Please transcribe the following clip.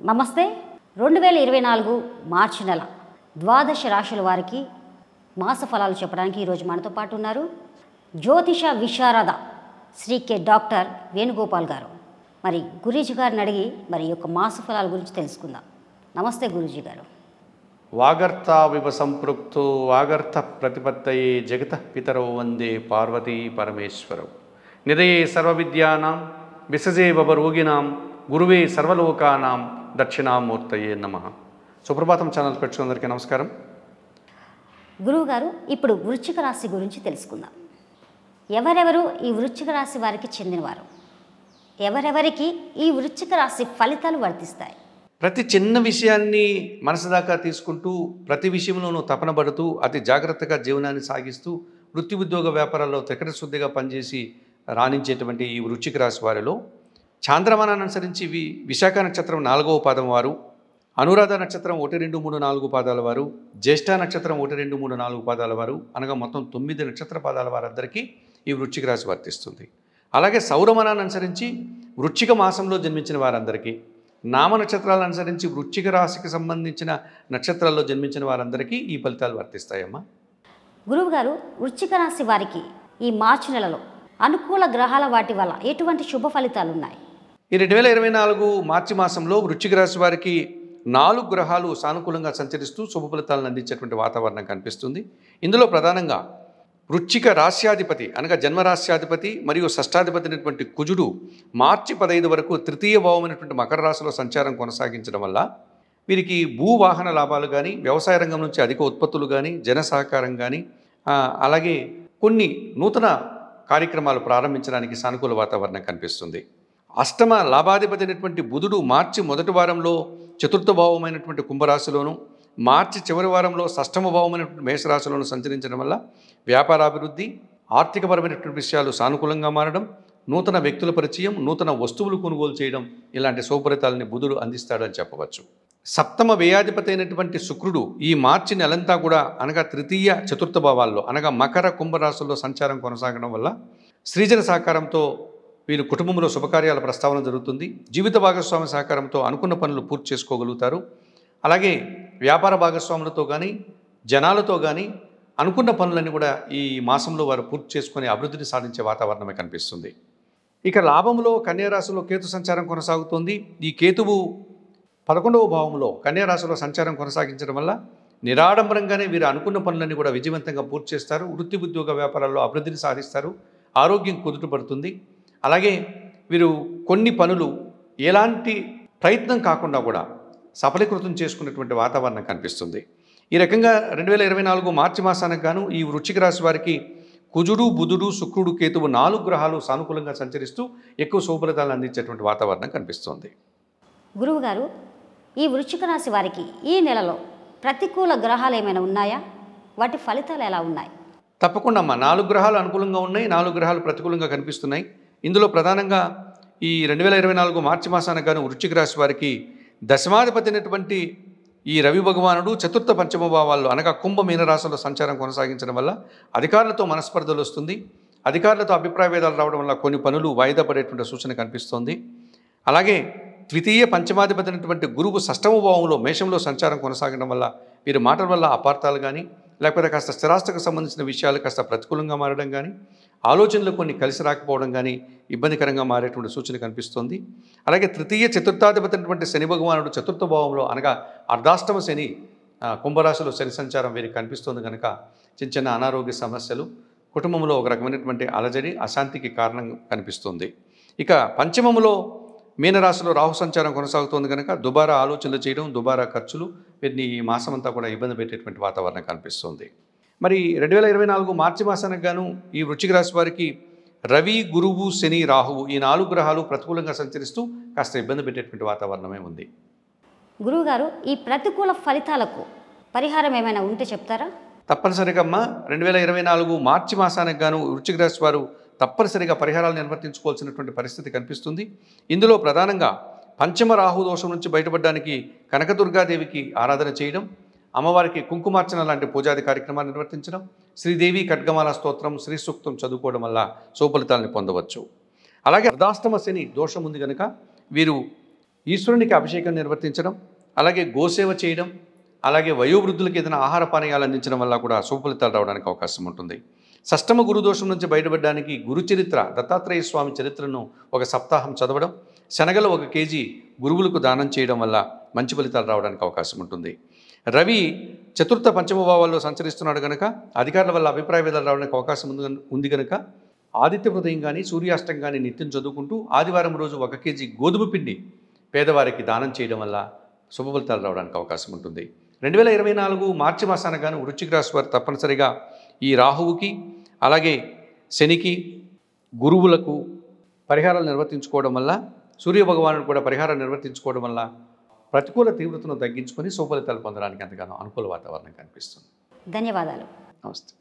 నమస్తే. 2024 మార్చి నెల ద్వాదశ రాశుల వారికి మాస ఫలాలు చెప్పడానికి ఈరోజు మనతో పాటు ఉన్నారు జ్యోతిష విశారద శ్రీ కె డాక్టర్ వేణుగోపాల్ గారు. మరి గురూజీ గారిని అడిగి మరి ఈ యొక్క మాస ఫలాల గురించి తెలుసుకుందాం. నమస్తే గురూజీ గారు. వాగర్త వివ సంపృక్తో వాగర్త ప్రతిపత్తయే జగత పితరో వందే పార్వతీ పరమేశ్వరౌ నిదయే సర్వవిద్యానాం విసజే వరోగినాం గురువే సర్వలోకానాం దక్షిణామూర్తయే నమః. సుప్రభాతం ఛానల్ పెట్టుకున్నందరికీ నమస్కారం. గురువుగారు, ఇప్పుడు వృశ్చిక రాశి గురించి తెలుసుకుందాం. ఎవరెవరు ఈ వృశ్చిక రాశి వారికి చెందినవారు? ఎవరెవరికి ఈ వృశ్చిక రాశి ఫలితాలు వర్తిస్తాయి? ప్రతి చిన్న విషయాన్ని మనసు దాకా తీసుకుంటూ ప్రతి విషయంలోనూ తపన పడుతూ అతి జాగ్రత్తగా జీవనాన్ని సాగిస్తూ వృత్తి ఉద్యోగ వ్యాపారాల్లో త్రికట శుద్ధిగా పనిచేసి రాణించేటువంటి ఈ వృశ్చిక రాశి వారిలో చాంద్రమానాన్ని అనుసరించి విశాఖ నక్షత్రం 4వ పాదం వారు, అనురాధ నక్షత్రం 1, 2, 3, 4 పాదాల వారు, జ్యేష్ఠ నక్షత్రం 1, 2, 3, 4 పాదాల వారు అనగా మొత్తం 9 నక్షత్ర పాదాల వారందరికీ ఈ వృశ్చిక రాశి వర్తిస్తుంది. అలాగే సౌరమానాన్ని అనుసరించి వృశ్చిక మాసంలో జన్మించిన వారందరికీ, నామ నక్షత్రాలను అనుసరించి వృశ్చిక రాశికి సంబంధించిన నక్షత్రాల్లో జన్మించిన వారందరికీ ఈ ఫలితాలు వర్తిస్తాయమ్మా. గురువుగారు, వృశ్చిక రాశి వారికి ఈ మార్చి నెలలో అనుకూల గ్రహాల వాటి వల్ల ఎటువంటి శుభ ఫలితాలు ఉన్నాయి? ఈ 2024 మార్చి మాసంలో వృశ్చిక రాశి వారికి 4 గ్రహాలు సానుకూలంగా సంచరిస్తూ శుభ ఫలితాలను అందించేటువంటి వాతావరణం కనిపిస్తుంది. ఇందులో ప్రధానంగా వృశ్చిక రాశ్యాధిపతి అనగా జన్మరాశ్యాధిపతి మరియు షష్టాధిపతి అయినటువంటి కుజుడు మార్చి 15 వరకు తృతీయ భావమైనటువంటి మకర రాశిలో సంచారం కొనసాగించడం వల్ల వీరికి భూవాహన లాభాలు కానీ, వ్యవసాయ రంగం నుంచి అధిక ఉత్పత్తులు కానీ, జన సహకారం కానీ, అలాగే కొన్ని నూతన కార్యక్రమాలు ప్రారంభించడానికి సానుకూల వాతావరణం కనిపిస్తుంది. అష్టమ లాభాధిపతి అయినటువంటి బుధుడు మార్చి మొదటి వారంలో చతుర్థ భావమైనటువంటి కుంభరాశిలోను, మార్చి చివరి వారంలో షష్టమ భావమైనటువంటి మేషరాశిలోను సంచరించడం వల్ల వ్యాపారాభివృద్ధి, ఆర్థికపరమైనటువంటి విషయాలు సానుకూలంగా మారడం, నూతన వ్యక్తుల పరిచయం, నూతన వస్తువులు కొనుగోలు చేయడం ఇలాంటి శుభఫలితాలని బుధుడు అందిస్తాడని చెప్పవచ్చు. సప్తమ వ్యయాధిపతి అయినటువంటి శుక్రుడు ఈ మార్చి నెలంతా కూడా అనగా తృతీయ చతుర్థ భావాల్లో అనగా మకర కుంభరాశుల్లో సంచారం కొనసాగడం వల్ల స్త్రీజన సహకారంతో వీరు కుటుంబంలో శుభకార్యాల ప్రస్తావన జరుగుతుంది. జీవిత భాగస్వామి సహకారంతో అనుకున్న పనులు పూర్తి చేసుకోగలుగుతారు. అలాగే వ్యాపార భాగస్వాములతో కానీ, జనాలతో కానీ అనుకున్న పనులన్నీ కూడా ఈ మాసంలో వారు పూర్తి చేసుకుని అభివృద్ధిని సాధించే వాతావరణమే కనిపిస్తుంది. ఇక లాభంలో కన్యారాశిలో కేతు సంచారం కొనసాగుతుంది. ఈ కేతువు 11వ భావంలో కన్యారాశిలో సంచారం కొనసాగించడం వల్ల నిరాడంబరంగానే వీరు అనుకున్న పనులన్నీ కూడా విజయవంతంగా పూర్తి చేస్తారు. వృత్తి ఉద్యోగ వ్యాపారాల్లో అభివృద్ధిని సాధిస్తారు. ఆరోగ్యం కుదుటపడుతుంది. అలాగే వీరు కొన్ని పనులు ఎలాంటి ప్రయత్నం కాకుండా కూడా సఫలీకృతం చేసుకున్నటువంటి వాతావరణం కనిపిస్తుంది. ఈ రకంగా 2024 మార్చి మాసానికి గాను ఈ వృశ్చిక రాశి వారికి కుజుడు, బుధుడు, శుక్రుడు, కేతువు 4 గ్రహాలు సానుకూలంగా సంచరిస్తూ ఎక్కువ శుభఫలితాలను అందించేటువంటి వాతావరణం కనిపిస్తుంది. గురువుగారు, ఈ వృశ్చిక రాశి వారికి ఈ నెలలో ప్రతికూల గ్రహాలు ఏమైనా ఉన్నాయా? వాటి ఫలితాలు ఎలా ఉన్నాయి? తప్పకుండా అమ్మా. 4 గ్రహాలు అనుకూలంగా ఉన్నాయి, 4 గ్రహాలు ప్రతికూలంగా కనిపిస్తున్నాయి. ఇందులో ప్రధానంగా ఈ 2024 మార్చి మాసానికి గాను వృశ్చిక రాశి వారికి దశమాధిపతి అయినటువంటి ఈ రవి భగవానుడు చతుర్థ పంచమ భావాల్లో అనగా కుంభ మీనరాశిలో సంచారం కొనసాగించడం వల్ల అధికారులతో మనస్పర్ధలు వస్తుంది. అధికారులతో అభిప్రాయ భేదాలు రావడం వల్ల కొన్ని పనులు వాయిదా పడేటువంటి సూచన కనిపిస్తోంది. అలాగే ద్వితీయ పంచమాధిపతి అయినటువంటి గురువు షష్టమ భావంలో మేషంలో సంచారం కొనసాగడం వల్ల వీరి మాటల వల్ల అపార్థాలు కానీ, లేకపోతే కాస్త స్థిరాస్తికి సంబంధించిన విషయాలు కాస్త ప్రతికూలంగా మారడం కానీ, ఆలోచనలు కొన్ని కలిసి రాకపోవడం కానీ ఇబ్బందికరంగా మారేటువంటి సూచన కనిపిస్తోంది. అలాగే తృతీయ చతుర్థాధిపతి అయినటువంటి శని భగవానుడు చతుర్థ భావంలో అనగా అర్ధాష్టమ శని కుంభరాశిలో శని సంచారం వీరికి కనిపిస్తుంది కనుక చిన్న చిన్న అనారోగ్య సమస్యలు, కుటుంబంలో ఒక రకమైనటువంటి అలజడి, అశాంతికి కారణం కనిపిస్తుంది. ఇక పంచమములో మీనరాశిలో రాహు సంచారం కొనసాగుతోంది కనుక దుబారా ఆలోచనలు చేయడం, దుబారా ఖర్చులు వీరిని ఈ మాసమంతా కూడా ఇబ్బంది పెట్టేటువంటి వాతావరణం కనిపిస్తుంది. మరి 2024 మార్చి మాసానికి గాను ఈ వృశ్చిక రాశి వారికి రవి, గురువు, శని, రాహువు ఈ 4 గ్రహాలు ప్రతికూలంగా సంచరిస్తూ కాస్త ఇబ్బంది పెట్టేటువంటి వాతావరణమే ఉంది. గురువుగారు, ఈ ప్రతికూల ఫలితాలకు పరిహారం ఏమైనా ఉంటే చెప్తారా? తప్పనిసరిగా అమ్మా. 2024 మార్చి మాసానికి గాను వృశ్చిక రాశి వారు తప్పనిసరిగా పరిహారాలు నిర్వర్తించుకోవాల్సినటువంటి పరిస్థితి కనిపిస్తుంది. ఇందులో ప్రధానంగా పంచమ రాహు దోషం నుంచి బయటపడడానికి కనకదుర్గాదేవికి ఆరాధన చేయడం, అమ్మవారికి కుంకుమార్చన లాంటి పూజాది కార్యక్రమాలు నిర్వర్తించడం, శ్రీదేవి ఖడ్గమాల స్తోత్రం, శ్రీ సూక్తం చదువుకోవడం వల్ల శుభఫలితాలను పొందవచ్చు. అలాగే అర్ధాష్టమ శని దోషం ఉంది కనుక వీరు ఈశ్వరునికి అభిషేకం నిర్వర్తించడం, అలాగే గోసేవ చేయడం, అలాగే వయోవృద్ధులకు ఏదైనా ఆహార పానీయాలు అందించడం వల్ల కూడా శుభ ఫలితాలు రావడానికి అవకాశం ఉంటుంది. షష్టమ గురుదోషం నుంచి బయటపడడానికి గురు చరిత్ర, దత్తాత్రేయ స్వామి చరిత్రను ఒక సప్తాహం చదవడం, శనగలు 1 కేజీ గురువులకు దానం చేయడం వల్ల మంచి ఫలితాలు రావడానికి అవకాశం ఉంటుంది. రవి చతుర్థ పంచమ భావాల్లో సంచరిస్తున్నాడు కనుక అధికారుల వల్ల అభిప్రాయ భేదాలు రావడానికి అవకాశం ఉంది కనుక ఆదిత్య హృదయం కానీ సూర్యాష్టం కానీ నిత్యం చదువుకుంటూ ఆదివారం రోజు 1 కేజీ గోధుమ పిండి పేదవారికి దానం చేయడం వల్ల శుభ ఫలితాలు రావడానికి అవకాశం ఉంటుంది. 2024 మార్చి మాసాన గాను వృశ్చిక రాశి వారు తప్పనిసరిగా ఈ రాహువుకి, అలాగే శనికి, గురువులకు పరిహారాలు నిర్వర్తించుకోవడం వల్ల, సూర్యభగవానుడు కూడా పరిహారం నిర్వర్తించుకోవడం వల్ల ప్రతికూల తీవ్రతను తగ్గించుకొని శుభ ఫలితాలు పొందడానికి ఎంతగానో అనుకూల వాతావరణం కనిపిస్తుంది. ధన్యవాదాలు. నమస్తే.